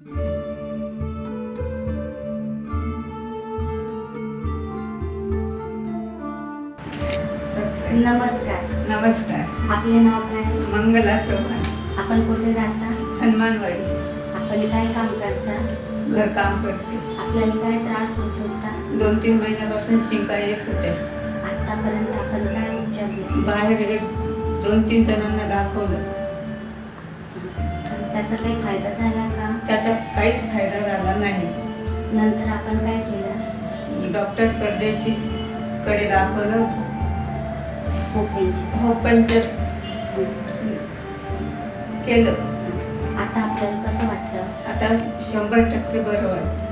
नमस्कार. नमस्कार. आपले नाव काय? मंगला चव्हाण. आपण कुठे राहता? हनुमानवाडी. आपण काय काम करता? घरकाम करते. आपल्याला काय त्रास होत होता? 2-3 महिन्यापासून शिंका येत होत्या. आतापर्यंत आपण काय उपचार घेतले? बाहेर 2-3 जणांना दाखवलं. त्याचा काही फायदा झाला का? त्याचा काहीच फायदा झाला नाही. नंतर आपण काय केलं? डॉक्टर परदेशी कडे दाखवलं. हो, पंचर केलं. आता आपल्याला कसं वाटतं? आता 100% बरं वाटतं.